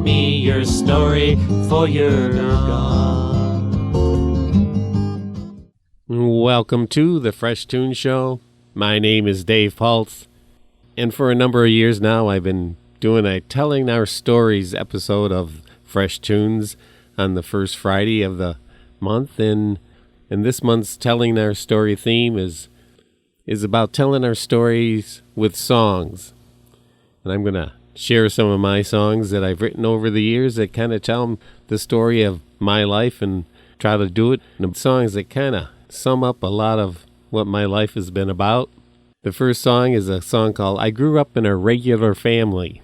tell me your story, for you're gone. Welcome to the Fresh Toones Show. My name is Dave Pulse, and for a number of years now I've been doing a Telling Our Stories episode of Fresh Toones on the first Friday of the month, and this month's Telling Our Story theme is about telling our stories with songs. And I'm going to share some of my songs that I've written over the years that kind of tell the story of my life and try to do it in songs that kind of sum up a lot of what my life has been about. The first song is a song called I Grew Up in a Regular Family.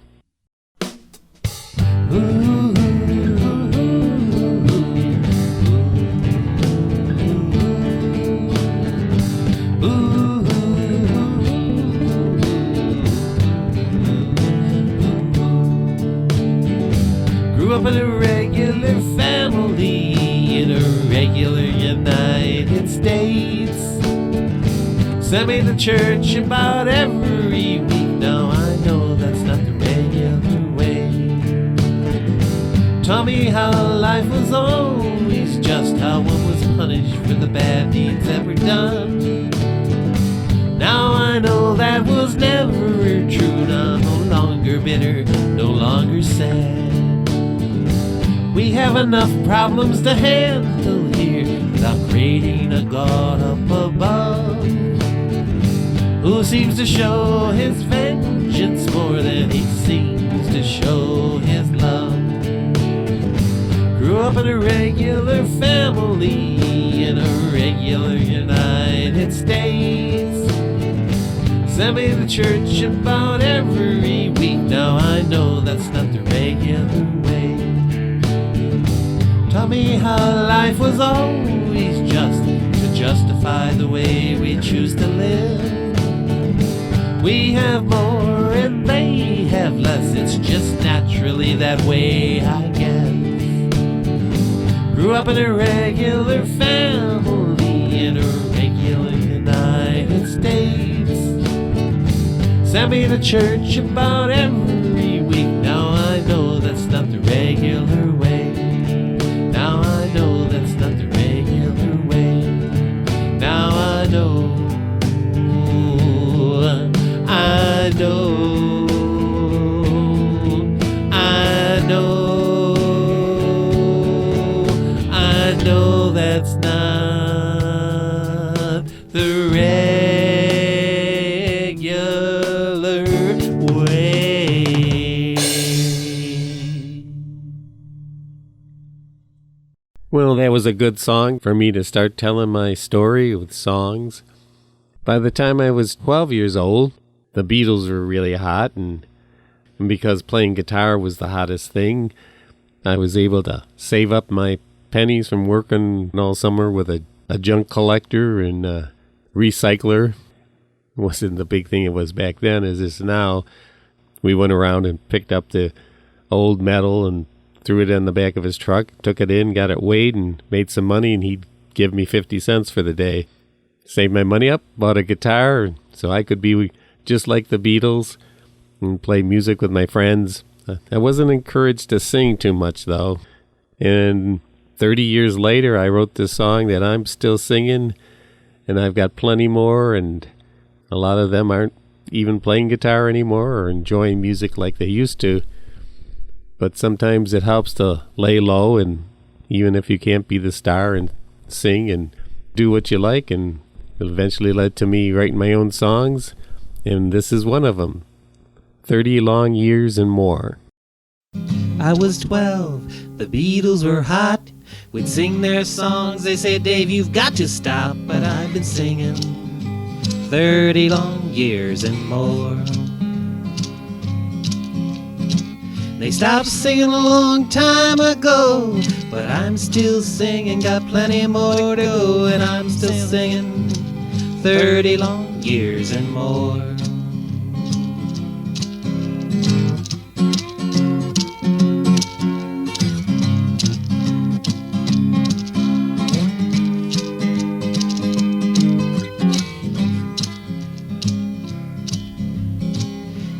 Grew up in a regular family in a regular United States. Sent me to church about every week. Now I know that's not the regular way. Taught me how life was always just, how one was punished for the bad deeds that were done. Now I know that was never true. Now I'm no longer bitter, no longer sad. We have enough problems to handle here without creating a God up above, who seems to show his vengeance more than he seems to show his love. Grew up in a regular family in a regular United States. Sent me to church about every week. Now I know that's not the regular way. Taught me how life was always just to justify the way we choose to live. We have more and they have less. It's just naturally that way, I guess. Grew up in a regular family in a regular United States. Sent me to church about every week. Now I know that's not the regular way. Now I know that's not the regular way. Now I know, I know, I know, I know that's not the regular way. Well, that was a good song for me to start telling my story with songs. By the time I was 12 years old, the Beatles were really hot, and because playing guitar was the hottest thing, I was able to save up my pennies from working all summer with a junk collector and a recycler. It wasn't the big thing it was back then as it is now. We went around and picked up the old metal and threw it in the back of his truck, took it in, got it weighed, and made some money, and he'd give me 50 cents for the day. Saved my money up, bought a guitar, so I could be just like the Beatles and play music with my friends. I wasn't encouraged to sing too much, though. And 30 years later, I wrote this song that I'm still singing, and I've got plenty more, and a lot of them aren't even playing guitar anymore or enjoying music like they used to. But sometimes it helps to lay low, and even if you can't be the star, and sing and do what you like, and it eventually led to me writing my own songs, and this is one of them, 30 Long Years and More. I was 12, the Beatles were hot. We'd sing their songs, they say, Dave, you've got to stop. But I've been singing 30 long years and more. They stopped singing a long time ago, but I'm still singing, got plenty more to go, and I'm still singing 30 long years and more.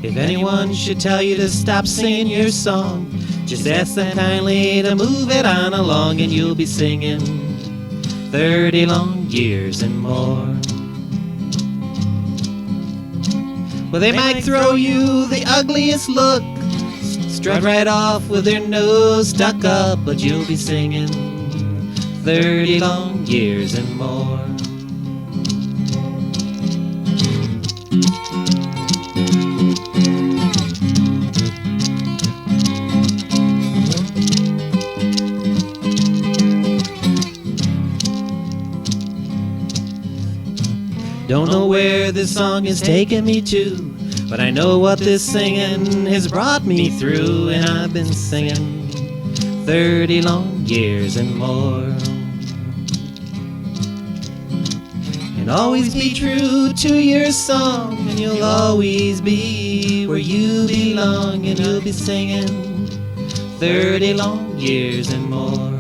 If anyone should tell you to stop singing your song, Just ask them kindly to move it on along, and you'll be singing 30 long years and more. Well, they might throw you the ugliest look, strut right off with their nose stuck up, but you'll be singing 30 long years and more. Don't know where this song is taking me to, but I know what this singing has brought me through, and I've been singing 30 long years and more. And always be true to your song, and you'll always be where you belong, and you'll be singing 30 long years and more.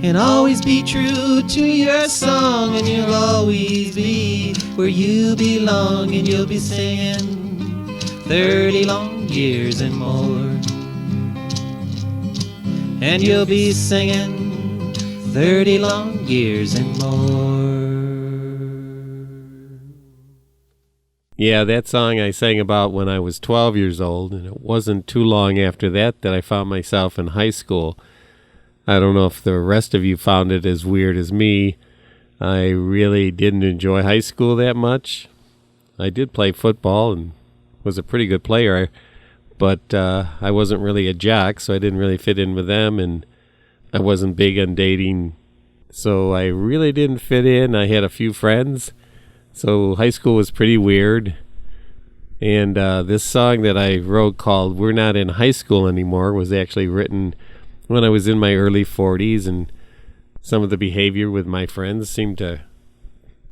And always be true to your song, and you'll always be where you belong, and you'll be singing 30 long years and more. And you'll be singing 30 long years and more. Yeah, that song I sang about when I was 12 years old, and it wasn't too long after that I found myself in high school. I don't know if the rest of you found it as weird as me. I really didn't enjoy high school that much. I did play football and was a pretty good player, but I wasn't really a jock, so I didn't really fit in with them, and I wasn't big on dating, so I really didn't fit in. I had a few friends, so high school was pretty weird. And this song that I wrote called We're Not in High School Anymore was actually written when I was in my early 40s, and some of the behavior with my friends seemed to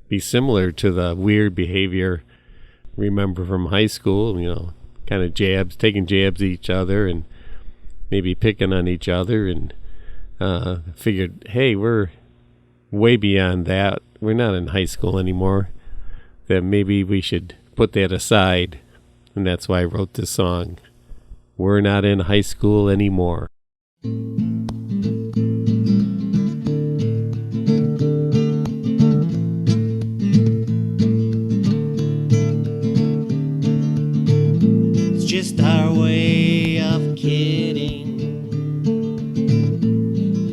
be similar to the weird behavior I remember from high school, kind of taking jabs at each other and maybe picking on each other, and figured, hey, we're way beyond that. We're not in high school anymore, that maybe we should put that aside, and that's why I wrote this song, We're Not in High School Anymore. It's just our way of kidding.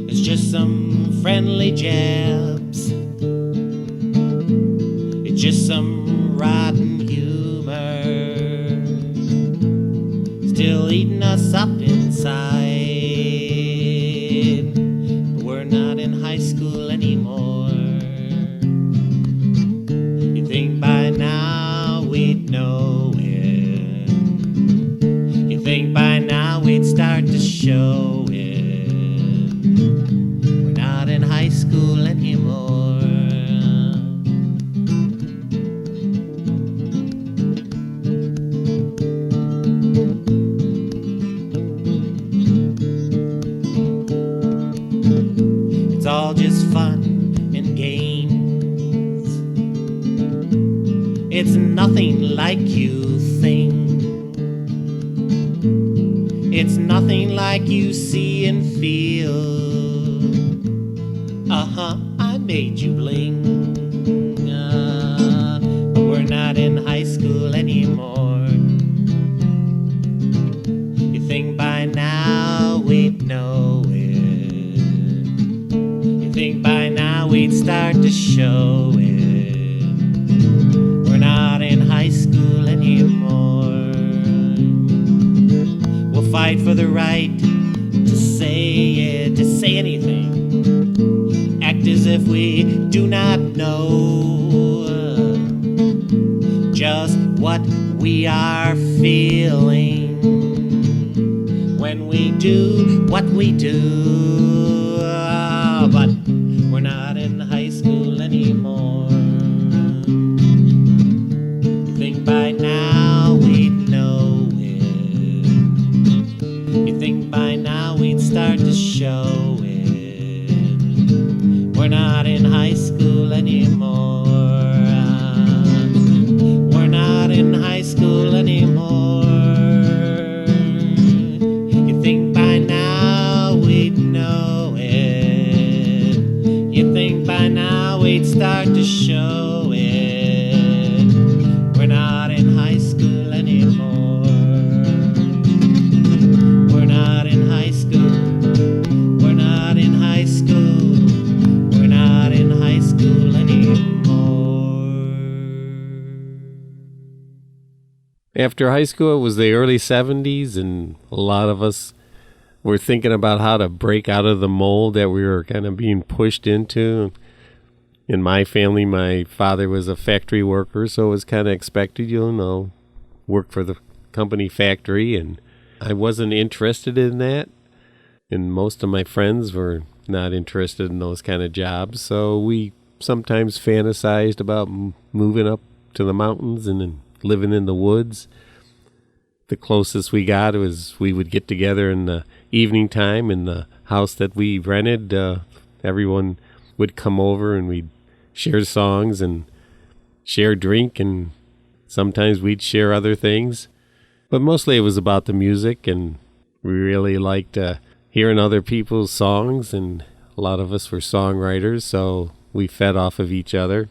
It's just some friendly jabs. It's just some rotten humor, still eating us up inside. We're not in high school anymore. You think by now we'd know it. You think by now we'd start to show it. We're not in high school anymore. It's all just fun and games. It's nothing like you think. It's nothing like you see and feel. I made you blink. But we're not in high school anymore. You think by now we'd know it. You think by now we'd start to show it. We're not in high school anymore. We'll fight for the right to say it, to say anything. Act as if we do not know just what we are feeling when we do what we do. But we're not in high school anymore. You think by now we'd know it. You think by now we'd start to show it. We're not in high school anymore. We're not in high school anymore. After high school, it was the early 70s, and a lot of us were thinking about how to break out of the mold that we were kind of being pushed into. In my family, my father was a factory worker, so it was kind of expected, work for the company factory, and I wasn't interested in that. And most of my friends were not interested in those kind of jobs, so we sometimes fantasized about moving up to the mountains and then living in the woods. The closest we got was we would get together in the evening time in the house that we rented. Everyone would come over and we'd share songs and share drink, and sometimes we'd share other things. But mostly it was about the music, and we really liked hearing other people's songs, and a lot of us were songwriters, so we fed off of each other.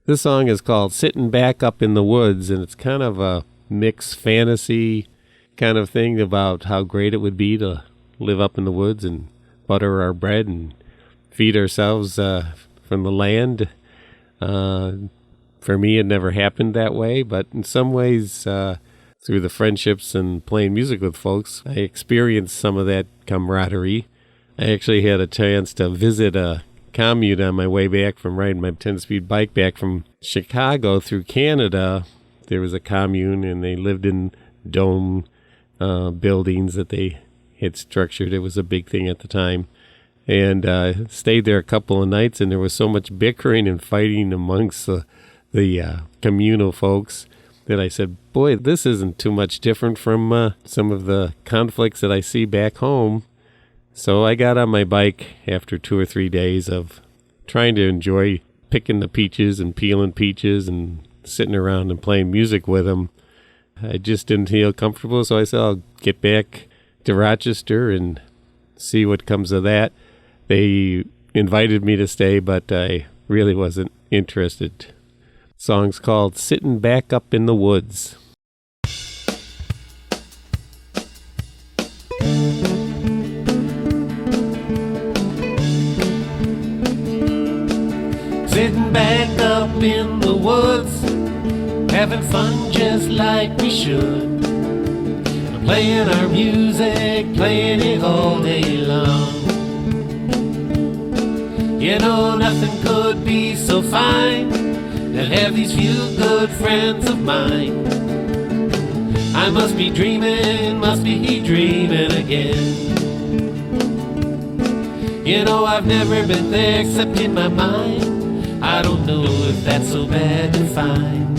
This song is called Sitting Back Up in the Woods, and it's kind of a mixed fantasy kind of thing about how great it would be to live up in the woods and butter our bread and feed ourselves from the land. For me, it never happened that way, but in some ways, through the friendships and playing music with folks, I experienced some of that camaraderie. I actually had a chance to visit a commune on my way back from riding my 10-speed bike back from Chicago through Canada. There was a commune, and they lived in dome buildings that they had structured. It was a big thing at the time. And stayed there a couple of nights, and there was so much bickering and fighting amongst the communal folks that I said, boy, this isn't too much different from some of the conflicts that I see back home. So I got on my bike after 2 or 3 days of trying to enjoy picking the peaches and peeling peaches and sitting around and playing music with them. I just didn't feel comfortable, so I said I'll get back to Rochester and see what comes of that. They invited me to stay, but I really wasn't interested. The song's called Sitting Back Up in the Woods. Sitting back up in the woods, having fun just like we should. Playing our music, playing it all day long. Nothing could be so fine than have these few good friends of mine. I must be dreaming again. I've never been there except in my mind. I don't know if that's so bad to find.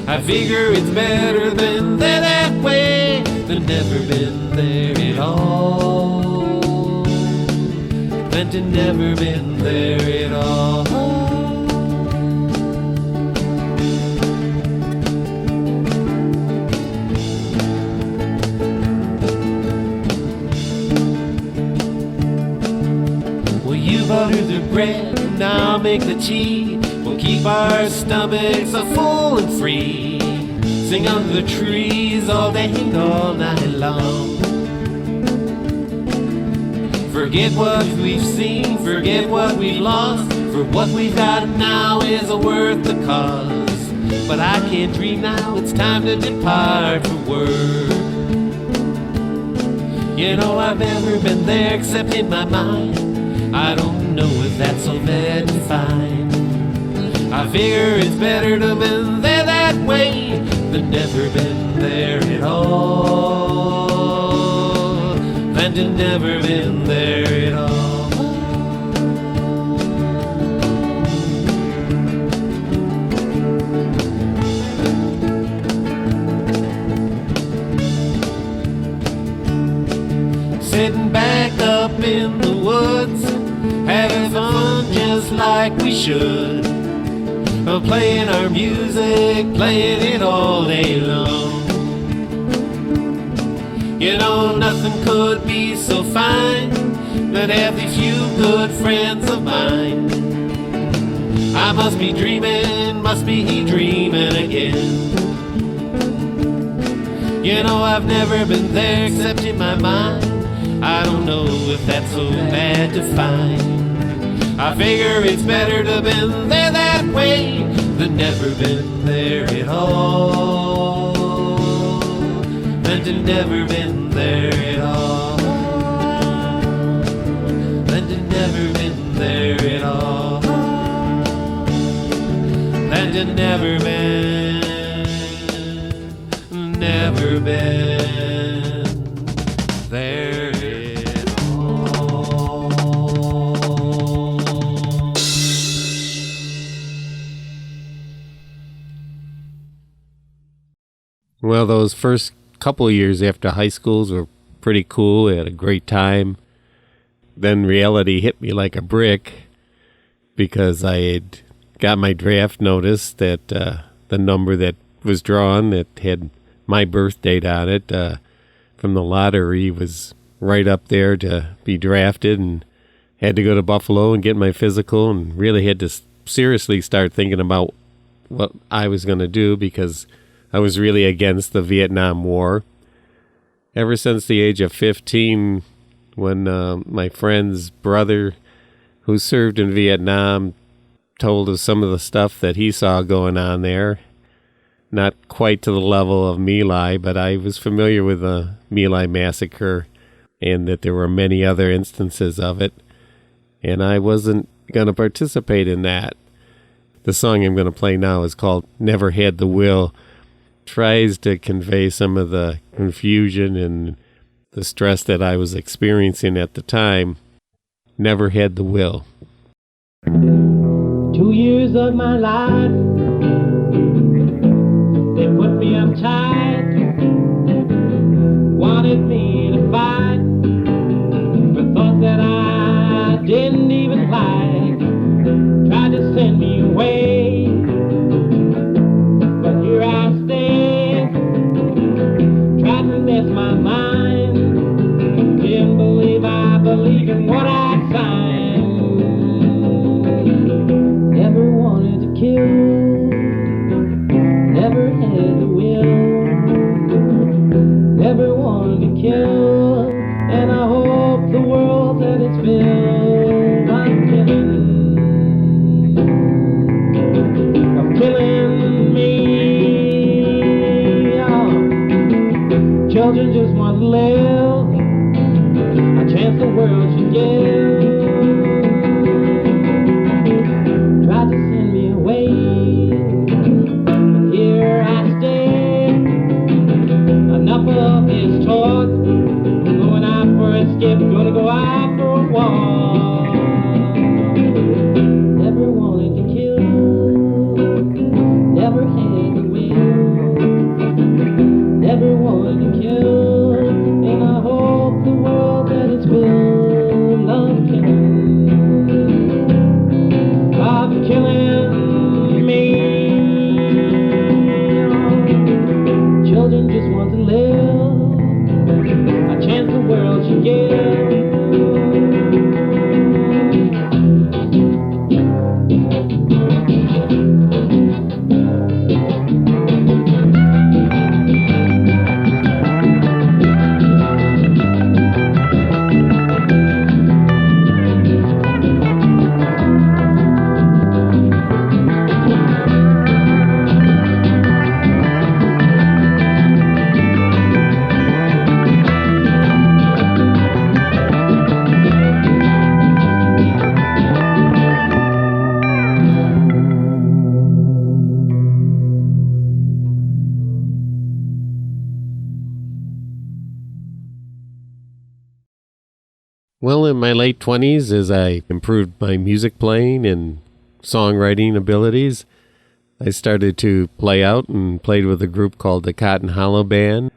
I figure it's better than they're that way than never been there at all. Than to never been there at all. Well, you butter the bread and I'll make the tea. We'll keep our stomachs full and free. Sing under the trees all day and all night long. Forget what we've seen, forget what we've lost. For what we've got now is worth the cost. But I can't dream now, it's time to depart for work. I've never been there except in my mind. I don't know if that's so bad to find. I figure it's better to have been there that way than never been there at all. Than to never been there at all. Sitting back up in the woods, having fun just like we should. Playing our music, playing it all day long. Nothing could be so fine than have these few good friends of mine. I must be dreaming again. I've never been there except in my mind. I don't know if that's so bad to find. I figure it's better to have been there that way than never been there at all. never been there at all. And you've never been there at all. And you've never been there at all. Well, those first couple of years after high schools were pretty cool. I had a great time. Then reality hit me like a brick because I had got my draft notice that the number that was drawn that had my birth date on it from the lottery was right up there to be drafted, and had to go to Buffalo and get my physical, and really had to seriously start thinking about what I was going to do because I was really against the Vietnam War. Ever since the age of 15, when my friend's brother, who served in Vietnam, told us some of the stuff that he saw going on there. Not quite to the level of My Lai, but I was familiar with the My Lai massacre and that there were many other instances of it. And I wasn't going to participate in that. The song I'm going to play now is called Never Had the Will. Tries to convey some of the confusion and the stress that I was experiencing at the time. Never had the will. 2 years of my life, they put me uptight, wanted me to fight for thoughts that I didn't even like, tried to send me away, but here I stay, tried to rest my mind, didn't believe I believed in what I'd signed. Never wanted to kill, never had the will, never wanted to kill, and I hope the world that it's filled of killing me. Oh. Children just want to live, a chance the world should give. Tried to send me away, but here I stay. Enough of this talk, I'm going out for a skip, gonna go out for a walk. Never wanted to kill, never had the will, never wanted to kill, and I hope the world that it's filled of killing me. Children just want to live, a chance the world should give. Well, in my late 20s, as I improved my music playing and songwriting abilities, I started to play out and played with a group called the Cotton Hollow Band.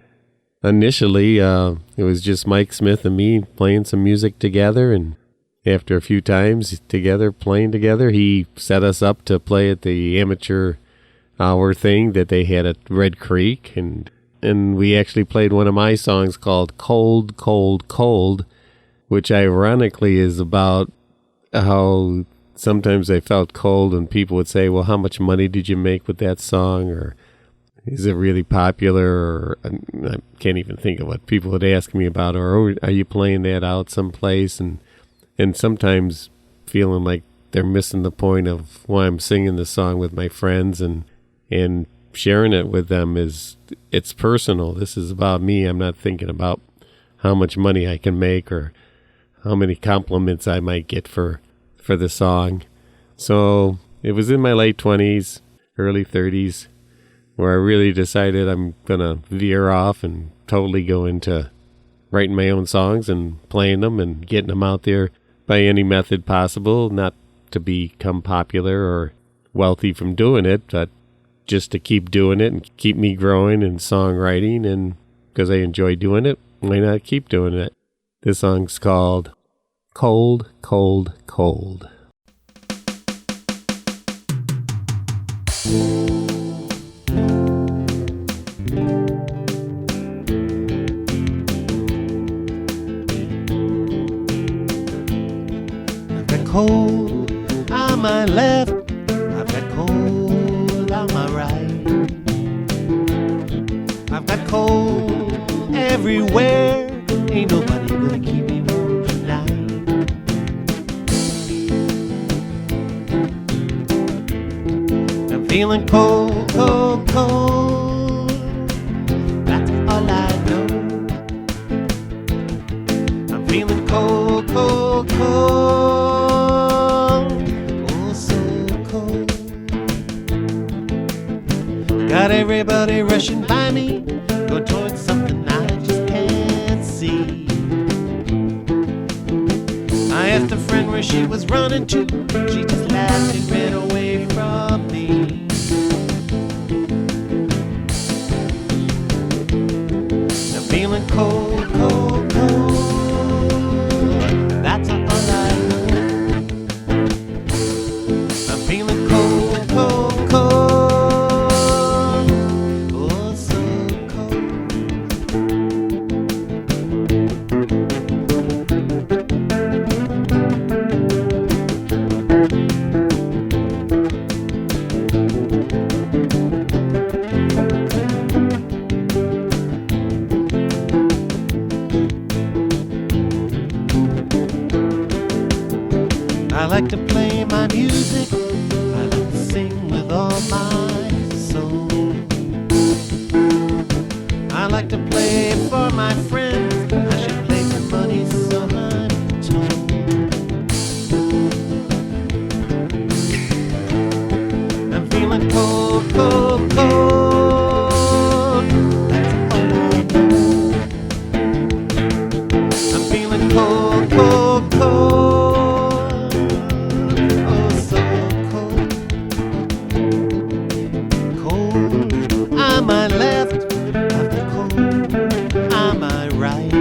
Initially, it was just Mike Smith and me playing some music together, and after a few times together, playing together, he set us up to play at the amateur hour thing that they had at Red Creek, and we actually played one of my songs called Cold, Cold, Cold, which ironically is about how sometimes I felt cold and people would say, well, how much money did you make with that song? Or is it really popular? Or I can't even think of what people would ask me about. Or oh, are you playing that out someplace? And sometimes feeling like they're missing the point of why I'm singing the song with my friends and sharing it with them it's personal. This is about me. I'm not thinking about how much money I can make or how many compliments I might get for the song. So it was in my late 20s, early 30s, where I really decided I'm going to veer off and totally go into writing my own songs and playing them and getting them out there by any method possible, not to become popular or wealthy from doing it, but just to keep doing it and keep me growing in songwriting. And because I enjoy doing it, why not keep doing it? This song's called Cold, Cold, Cold. I've got cold on my left, I've got cold on my right. I've got cold everywhere, ain't nobody gonna keep me warm tonight. I'm feeling cold, cold, cold, that's all I know. I'm feeling cold, cold, cold, oh so cold. Got everybody rushing by me, going towards something I just can't see. I asked a friend where she was running to, she just laughed and ran away from me. I'm feeling cold, cold, cold, that's all I know. I'm feeling cold, cold, cold, oh so cold. I like to play my music, I like to sing with all my soul. I like to play for my friends, I should play for money, so I'm told. I'm feeling cold, cold, cold, that's all I know. I'm feeling cold, cold, cold, oh so cold. Cold on my left, I've got cold on my right.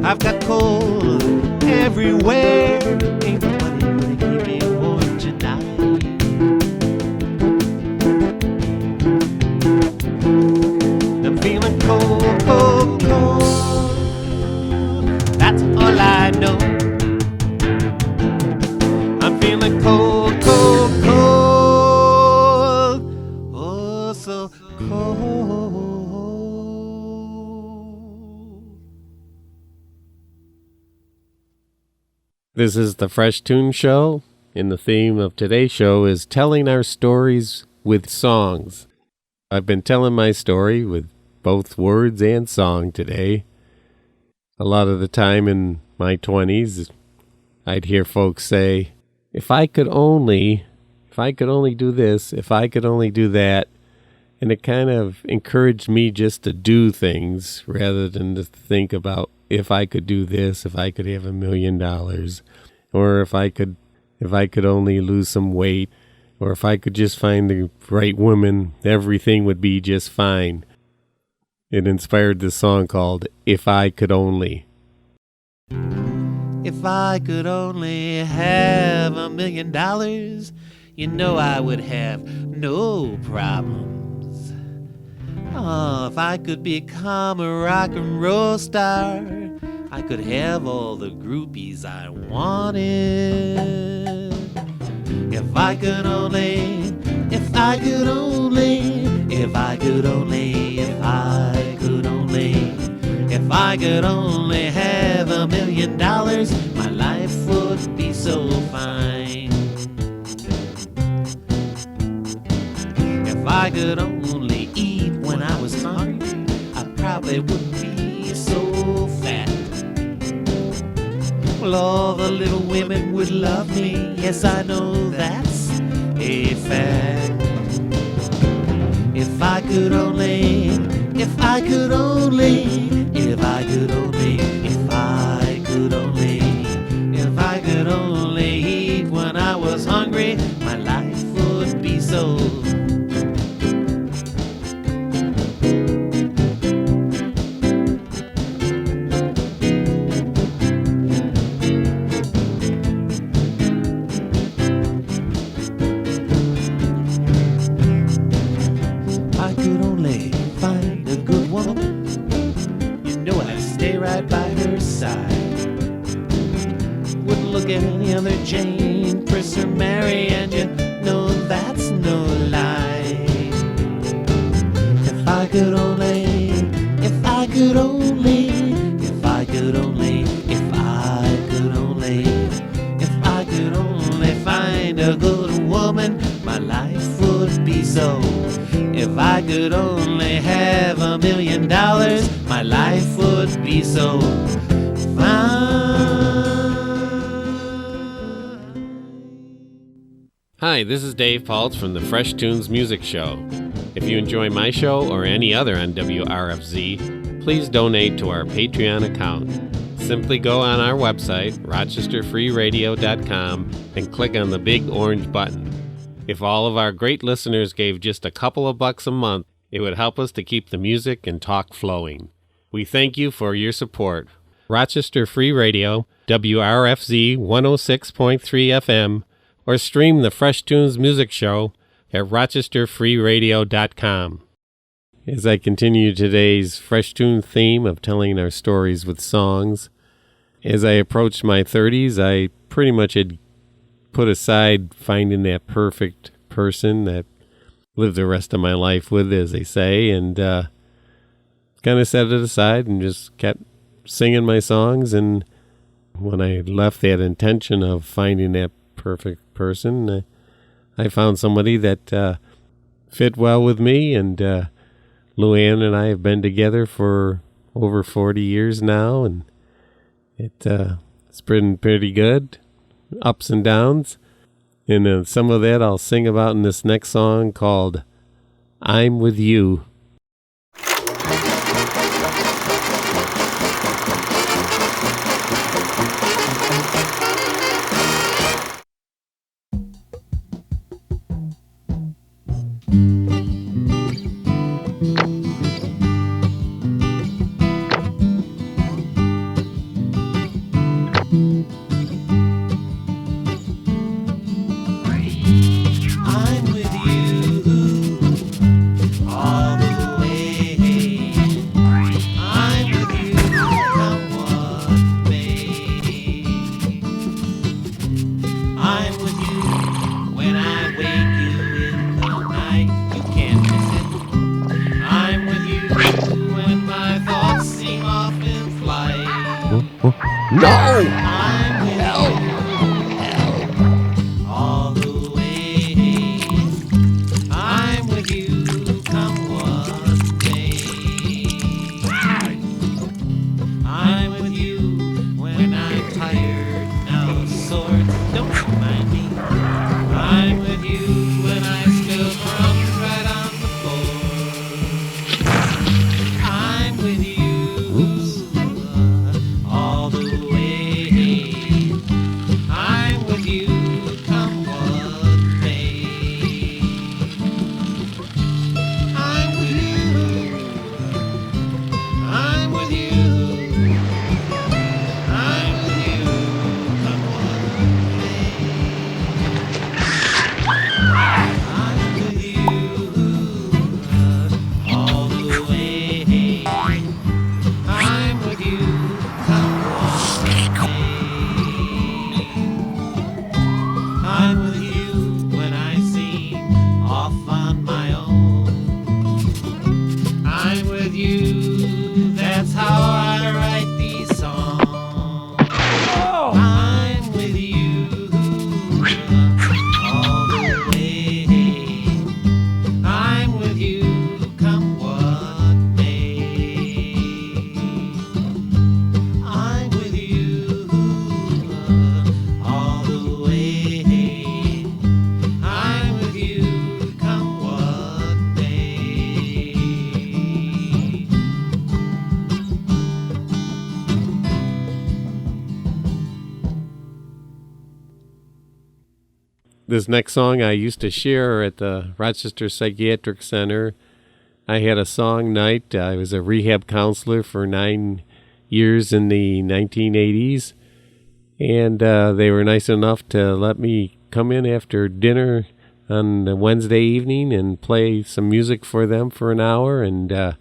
I've got cold everywhere, ain't nobody gonna keep me warm tonight. I'm feeling cold, cold, cold, that's all I know. I'm feeling cold, cold, cold, oh so cold. This is the Fresh Tune Show, and the theme of today's show is telling our stories with songs. I've been telling my story with both words and song today. A lot of the time in my 20s, I'd hear folks say, if I could only do this, if I could only do that. And it kind of encouraged me just to do things rather than to think about if I could do this, if I could have $1 million, or if I could only lose some weight, or if I could just find the right woman, everything would be just fine. It inspired this song called If I Could Only. If I could only have $1 million, you know I would have no problems. Oh, if I could become a rock and roll star, I could have all the groupies I wanted. If I could only, if I could only, if I could only, if I could only, if I could only have $1 million, my life would be so fine. I could only eat when I was hungry, I probably wouldn't be so fat. Well, all the little women would love me. Yes, I know that's a fact. If I could only, if I could only, if I could only, if I could only, if I could only eat when I was hungry, my life would be so. I could only find a good woman, you know I'd stay right by her side. Wouldn't look at any other Jane, Pris or Mary, and you know that's no lie. If I could only, if I could only, if I could only, if I could only, if I could only find a good woman, my life would be so. If I could only have $1 million, my life would be so fine. Hi, this is Dave Paltz from the Fresh Toones Music Show. If you enjoy my show or any other on WRFZ, please donate to our Patreon account. Simply go on our website, rochesterfreeradio.com, and click on the big orange button. If all of our great listeners gave just a couple of bucks a month, it would help us to keep the music and talk flowing. We thank you for your support. Rochester Free Radio, WRFZ 106.3 FM, or stream the Fresh Toones Music Show at rochesterfreeradio.com. As I continue today's Fresh Tune theme of telling our stories with songs, as I approached my 30s, I pretty much had put aside finding that perfect person that live the rest of my life with, as they say, and kind of set it aside and just kept singing my songs. And when I left that intention of finding that perfect person, I found somebody that fit well with me, and Luann and I have been together for over 40 years now, and it's been pretty good, ups and downs. And some of that I'll sing about in this next song called I'm With You. I'm with you all the way. I'm with you, come what may. I'm with you when I wake you in the night. You can't miss it. I'm with you when my thoughts seem off in flight. No! I'm with you all the way. I'm with you, come what may. I'm with you when I'm tired, now sore. Don't you mind me. I'm with you when I still crumbs right on the floor. I'm with you all the way. This next song I used to share at the Rochester Psychiatric Center. I had a song night. I was a rehab counselor for 9 years in the 1980s. And they were nice enough to let me come in after dinner on a Wednesday evening and play some music for them for an hour and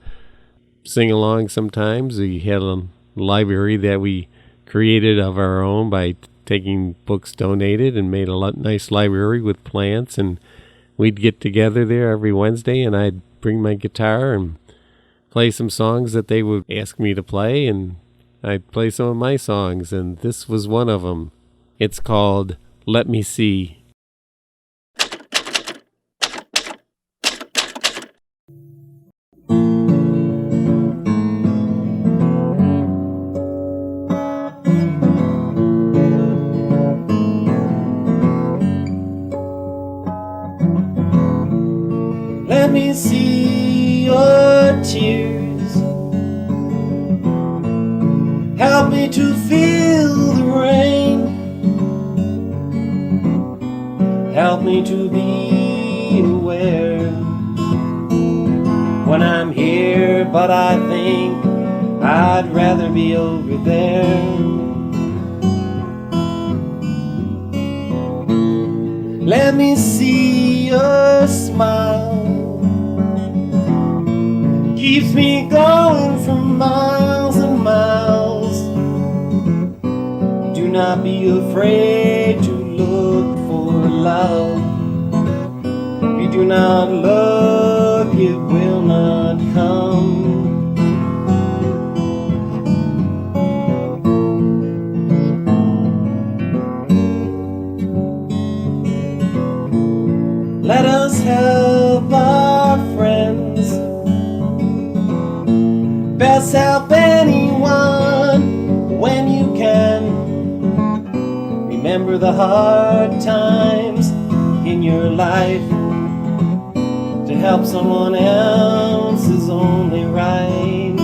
sing along sometimes. We had a library that we created of our own by taking books donated and made a nice library with plants. And we'd get together there every Wednesday, and I'd bring my guitar and play some songs that they would ask me to play, and I'd play some of my songs, and this was one of them. It's called Let Me See. Let me see your tears. Help me to feel the rain. Help me to be aware when I'm here, but I think I'd rather be over there. Let me see your smile. Keeps me going for miles and miles. Do not be afraid to look for love. If you do not look, it will not come. Let us help our friends. Best help anyone when you can. Remember the hard times in your life. To help someone else is only right.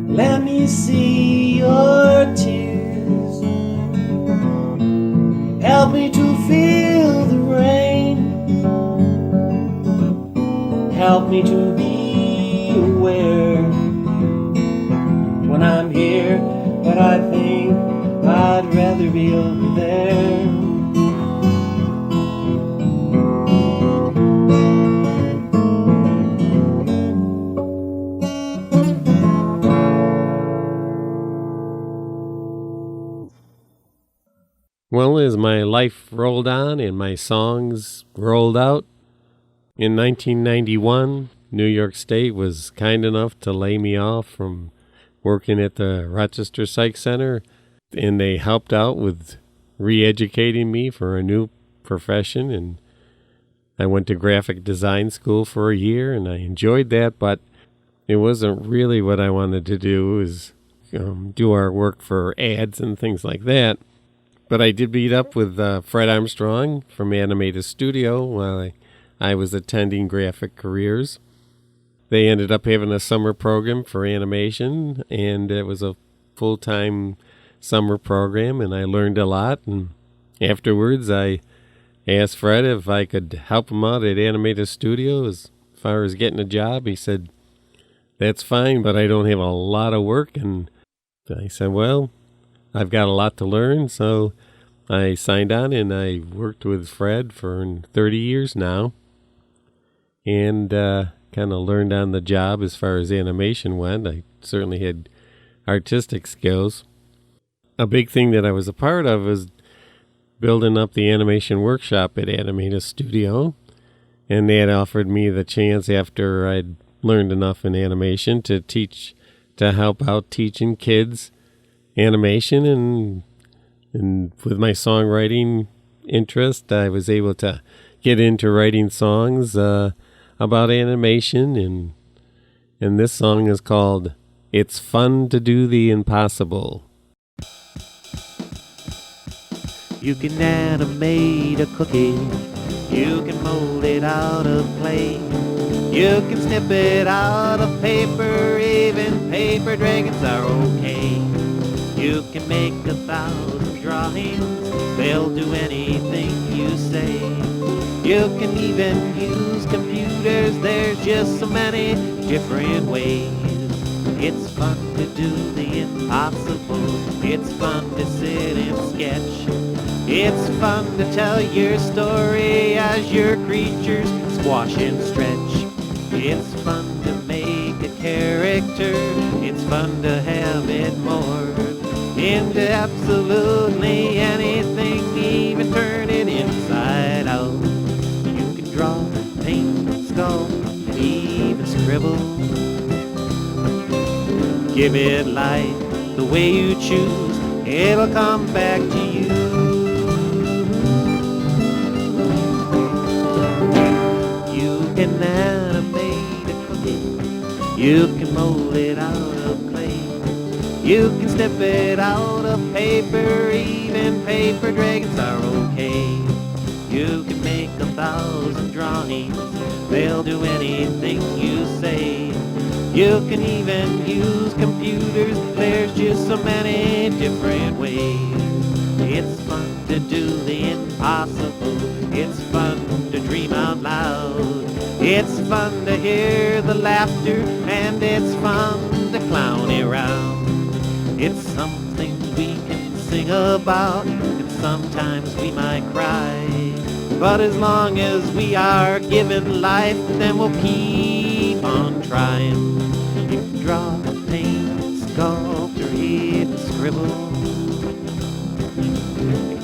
Let me see your tears. Help me to feel the rain. Help me to be aware when I'm here, but I think I'd rather be over there. Well, as my life rolled on and my songs rolled out, in 1991, New York State was kind enough to lay me off from working at the Rochester Psych Center, and they helped out with re-educating me for a new profession, and I went to graphic design school for a year, and I enjoyed that, but it wasn't really what I wanted to do, is do our work for ads and things like that. But I did meet up with Fred Armstrong from Animated Studio while I was attending Graphic Careers. They ended up having a summer program for animation, and it was a full-time summer program, and I learned a lot. And afterwards, I asked Fred if I could help him out at Animated Studio as far as getting a job. He said, "That's fine, but I don't have a lot of work." And I said, "Well, I've got a lot to learn," so I signed on, and I worked with Fred for 30 years now, and kind of learned on the job as far as animation went. I certainly had artistic skills. A big thing that I was a part of was building up the animation workshop at Animated Studio, and they had offered me the chance after I'd learned enough in animation to help out teaching kids animation, and with my songwriting interest, I was able to get into writing songs about animation, and this song is called "It's Fun to Do the Impossible." You can animate a cookie, you can mold it out of clay, You can snip it out of paper, even paper dragons are okay. You can make 1,000 drawings, they'll do anything you say. You can even use computers, there's just so many different ways. It's fun to do the impossible, it's fun to sit and sketch. It's fun to tell your story as your creatures squash and stretch. It's fun to make a character, it's fun to have it morph into absolutely anything, even turn it inside out. You can draw, paint, sculpt, and even scribble. Give it life the way you choose, it'll come back to you. You can animate a cookie, you can mold it out of clay. You can snip it out of paper, even paper dragons are okay. You can make 1,000 drawings, they'll do anything you say. You can even use computers, there's just so many different ways. It's fun to do the impossible, it's fun to dream out loud. It's fun to hear the laughter, and it's fun to clown around. It's something we can sing about, and sometimes we might cry. But as long as we are given life, then we'll keep on trying. You can draw, paint, sculpt, or even scribble.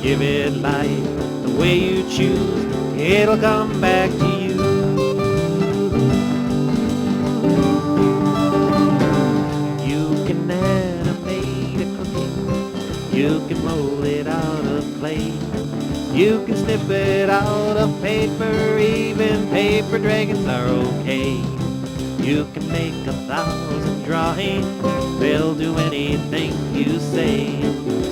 Give it life the way you choose, it'll come back to you. You can animate a cookie, you can mold it out of clay. You can snip it out of paper, even paper dragons are okay. You can make 1,000 drawings, they'll do anything you say.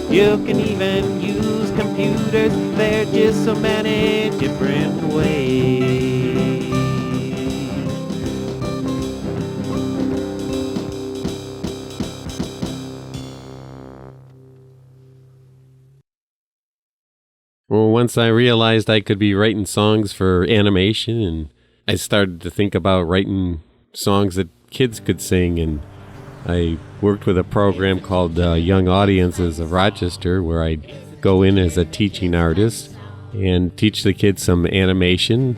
You can even use computers, there's just so many different ways. Well, once I realized I could be writing songs for animation, and I started to think about writing songs that kids could sing, and I worked with a program called Young Audiences of Rochester, where I'd go in as a teaching artist and teach the kids some animation,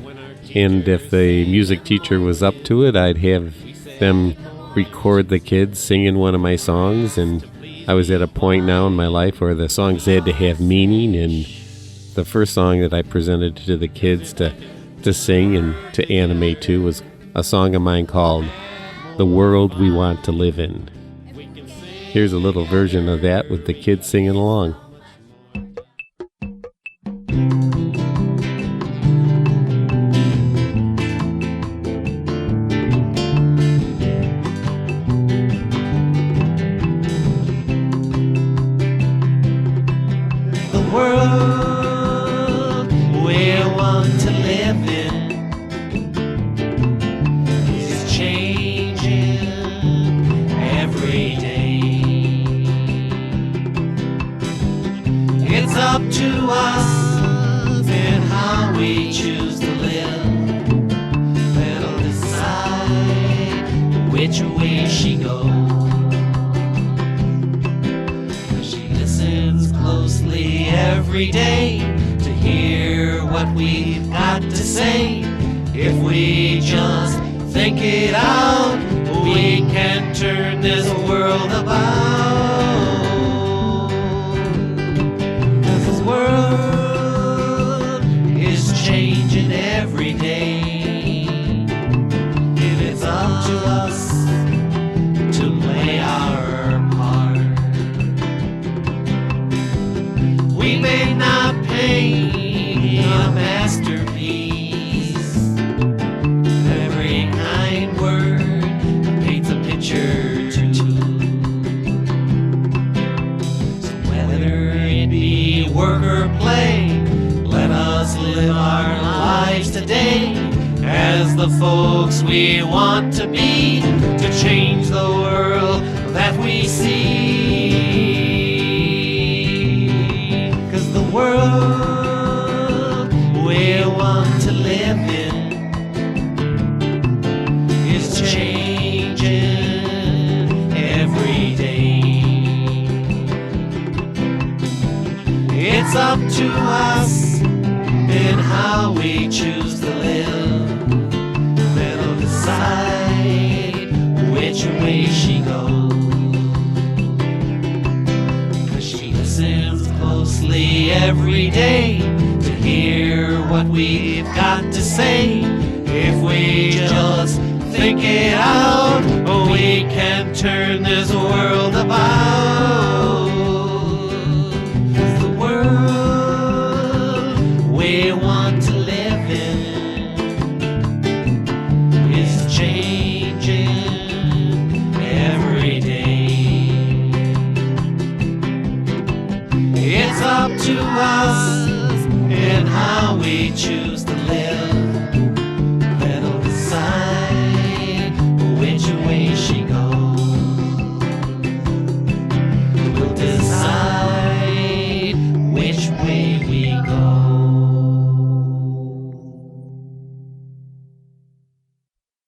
and if the music teacher was up to it, I'd have them record the kids singing one of my songs. And I was at a point now in my life where the songs had to have meaning, and the first song that I presented to the kids to sing and to animate to was a song of mine called The World We Want to Live In. Here's a little version of that with the kids singing along. The world we want to live in is changing every day. It's up to us and how we choose to live that'll decide which way she goes. She listens closely every day to hear what we've got to say. If we just think it out, we can turn this world about. 'Cause this world is changing every day, and it's up to us to play our part. We may not paint a masterpiece, every kind word paints a picture too. So whether it be work or play, let us live our lives today as the folks we want to be, to change the world that we see. 'Cause the world we want to live in is changing every day. It's up to us in how we choose to live. That'll decide which way she goes. 'Cause she listens closely every day to hear what we've got to say. If we just think it out, we can turn this world about. 'Cause the world we want to live in is changing every day. It's up to us in how we choose to live. That'll decide which way she goes. We'll decide which way we go.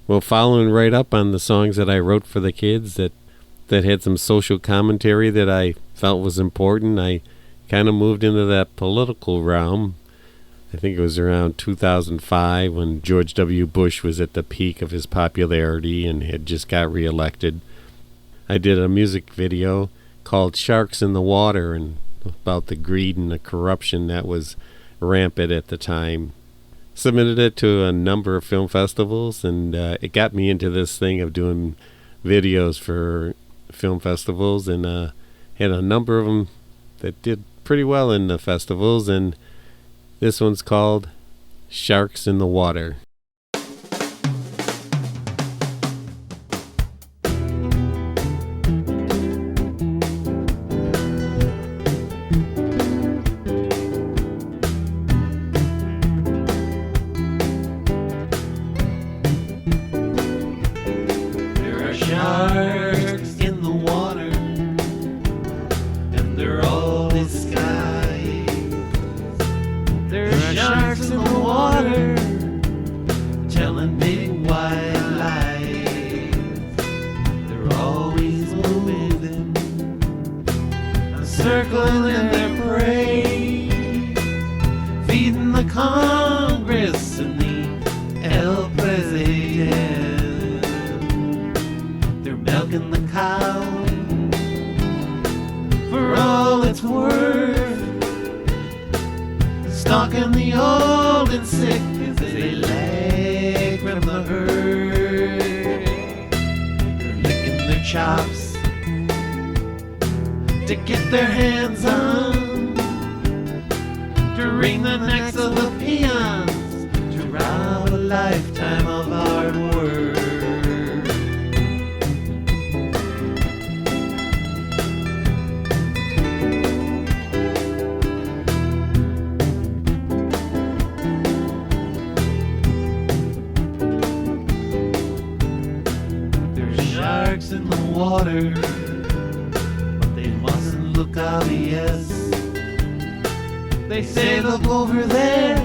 Well, following right up on the songs that I wrote for the kids that had some social commentary that I felt was important, I kind of moved into that political realm. I think it was around 2005 when George W. Bush was at the peak of his popularity and had just got reelected. I did a music video called Sharks in the Water, and about the greed and the corruption that was rampant at the time. Submitted it to a number of film festivals, and it got me into this thing of doing videos for film festivals, and had a number of them that did pretty well in the festivals, and this one's called Sharks in the Water. There are sharks in the water, and they're all disguised. There are sharks in the water, telling big white lies. They're always moving, circling in their prey, feeding the Congress and the El President. They're milking the cow for all it's worth, stalking the old and sick as they lag from the herd. They're licking their chops to get their hands on, to wring the necks of the peons, to rob a lifetime of hard work. There's sharks in the water, but they mustn't look obvious. They say look over there,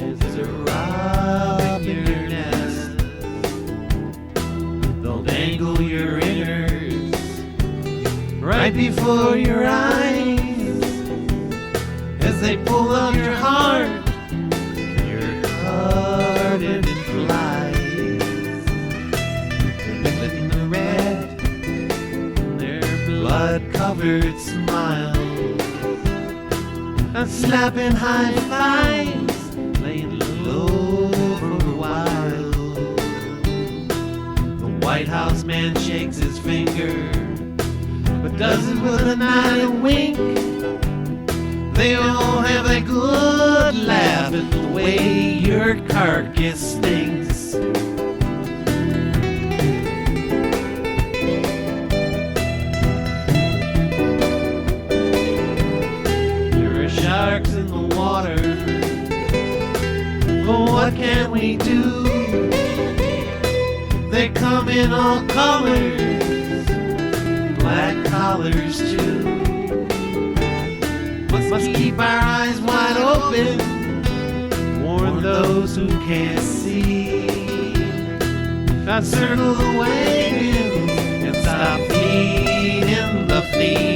it's a rob your nest. They'll dangle your innards right before your eyes as they pull out your heart. You're covered in flies. They're licking the red, their blood-covered smiles, and slapping high fives, laying low for a while. The White House man shakes his finger, but does it with a nod and wink. They all have a good laugh at the way your carcass stinks. There are sharks in the water, but what can we do? They come in all colors, black collars too. Must keep our eyes wide open, warn those who can't see. Not circle the wagons and stop feeding the fleet.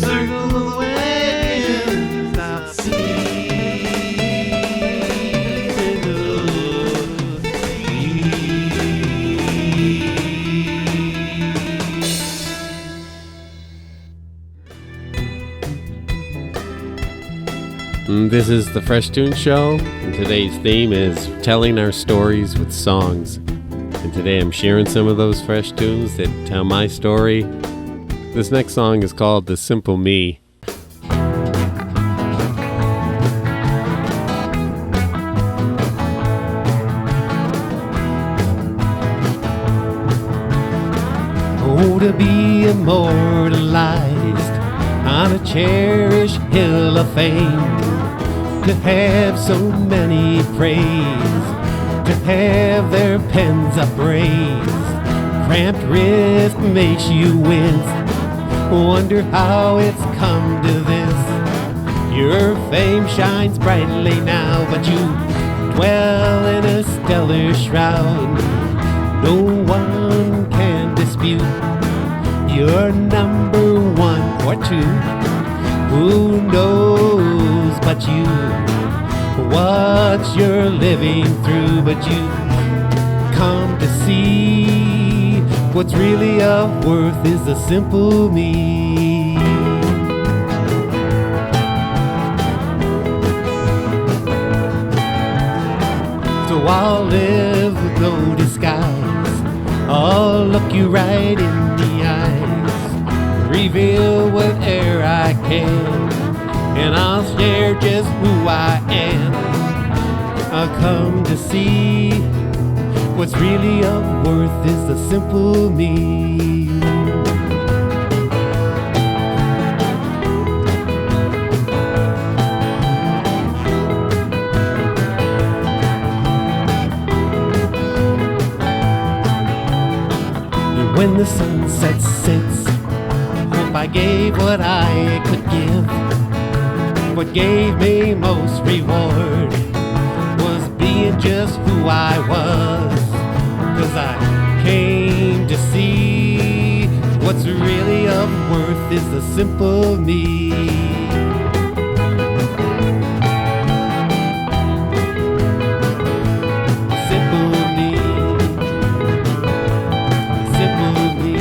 Circle the wagons, stop feeding the This is the Fresh Toones Show, and today's theme is telling our stories with songs. And today I'm sharing some of those fresh tunes that tell my story. This next song is called The Simple Me. Oh, to be immortalized on a cherished hill of fame, to have so many praise, to have their pens upraised, cramped wrist makes you wince, wonder how it's come to this. Your fame shines brightly now, but you dwell in a stellar shroud. No one can dispute you're number one or two. Who knows but you what you're living through? But you come to see what's really of worth is the simple me. So I'll live with no disguise, I'll look you right in the eyes, reveal whate'er I can, and I'll share just who I am. I'll come to see what's really of worth is the simple me. And when the sunset sits, hope I gave what I could give. What gave me most reward was being just who I was, 'cause I came to see what's really of worth is the simple me. Simple me. Simple me.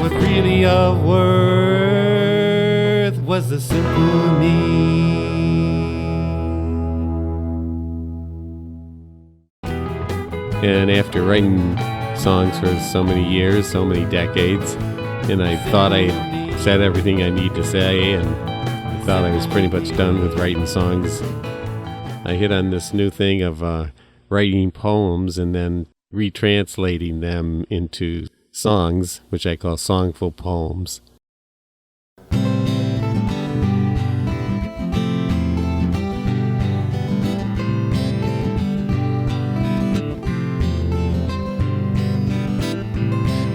What's really of worth was the simple me. And after writing songs for so many years, so many decades, and I thought I said everything I need to say, and I thought I was pretty much done with writing songs, I hit on this new thing of writing poems and then retranslating them into songs, which I call songful poems.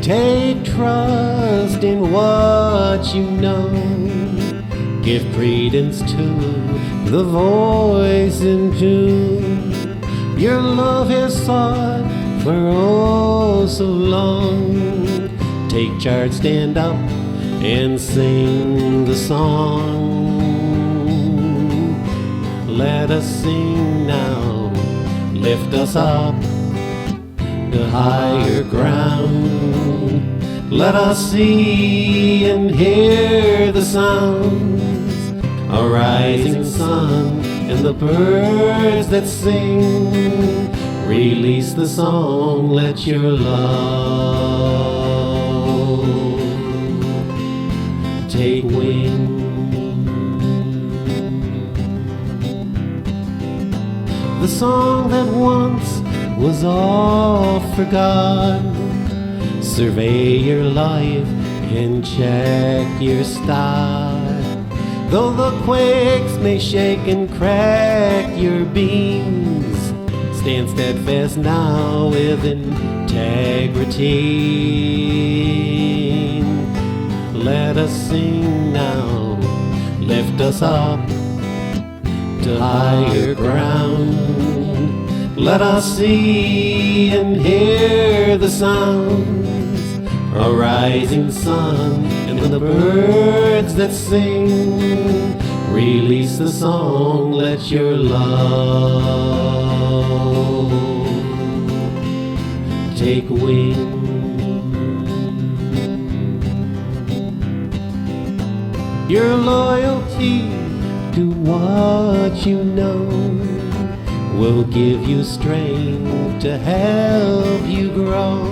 Take trust in what you know. Give credence to the voice in tune. Your love has sought for oh so long. Take charge, stand up, and sing the song. Let us sing now, lift us up to higher ground. Let us see and hear the sounds, a rising sun and the birds that sing. Release the song, let your love take wing. The song that once was all forgot. Survey your life and check your star. Though the quakes may shake and crack your beams, stand steadfast now with integrity. Let us sing now, lift us up to higher ground. Let us see and hear the sounds, a rising sun and the birds that sing. Release the song, let your love take wing. Your loyalty to what you know will give you strength to help you grow.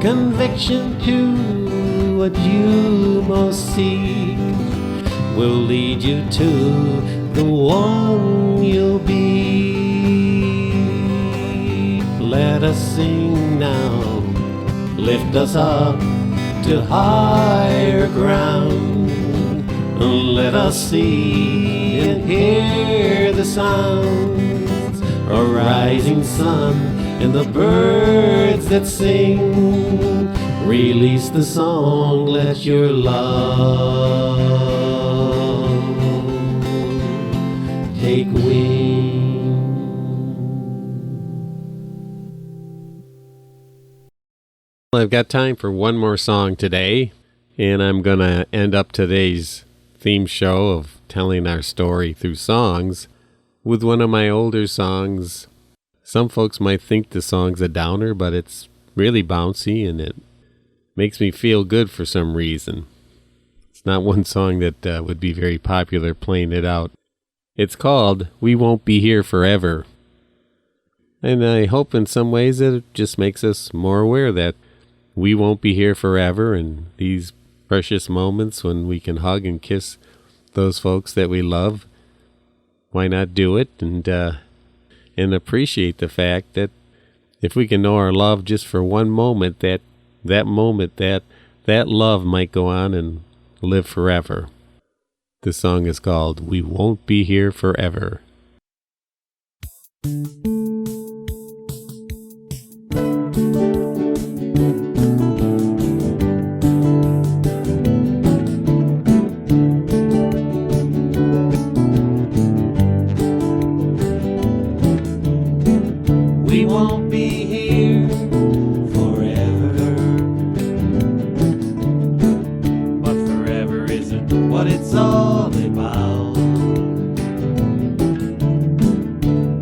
Conviction to what you most seek will lead you to the one you'll be. Let us sing now, lift us up to higher ground. Let us see and hear the sounds, a rising sun and the birds that sing. Release the song, let your love take wing. I've got time for one more song today, and I'm going to end up today's theme show of telling our story through songs with one of my older songs. Some folks might think the song's a downer, but it's really bouncy and it makes me feel good for some reason. It's not one song that would be very popular playing it out. It's called We Won't Be Here Forever. And I hope in some ways that it just makes us more aware that we won't be here forever, and these precious moments when we can hug and kiss those folks that we love, why not do it and appreciate the fact that if we can know our love just for one moment, that love might go on and live forever. The song is called We Won't Be Here Forever. We won't be here forever, but forever isn't what it's all about.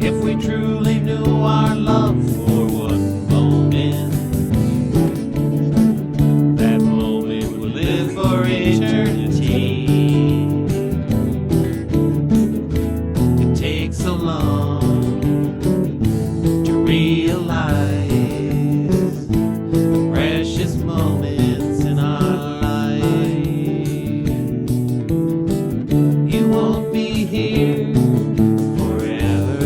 If we truly knew our love for one moment, that moment would live for eternity. It takes so long realize the precious moments in our life. You won't be here forever.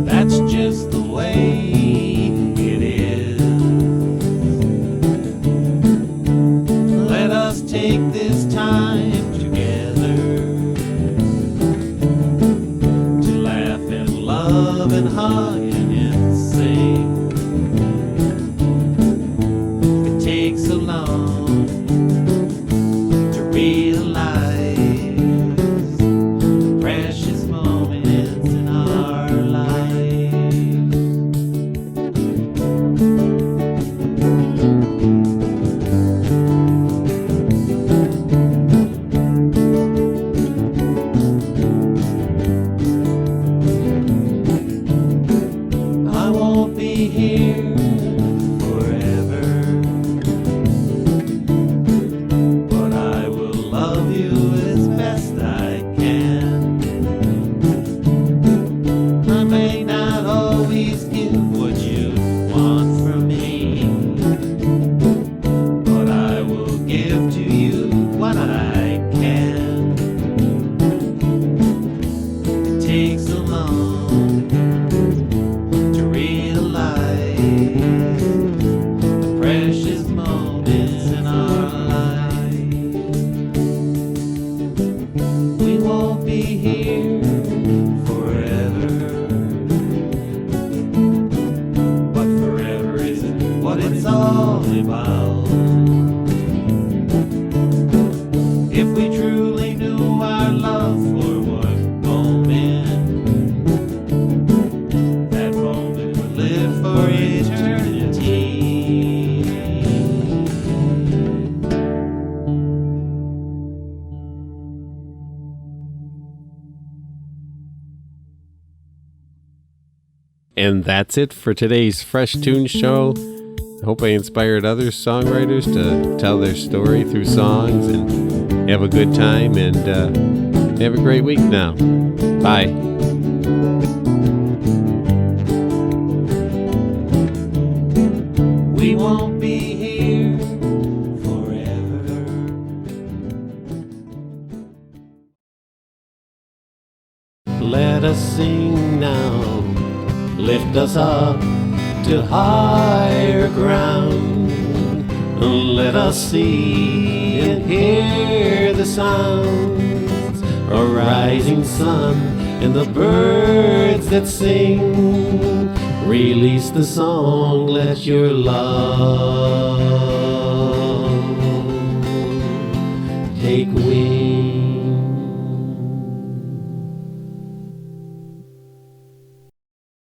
That's just the way it is. Let us take this time together love and hug and sing. It takes so long to realize the precious moments in our lives. I won't be here forever, but I will love you as best I can. I may not always give what you want from me, but I will give to you what I can. It takes so long to realize the And that's it for today's Fresh Toones show. I hope I inspired other songwriters to tell their story through songs and have a good time, and have a great week now. Bye. We won't be here forever. Let us sing now, lift us up to higher ground. Let us see and hear the sounds, a rising sun and the birds that sing. Release the song, let your love take wing.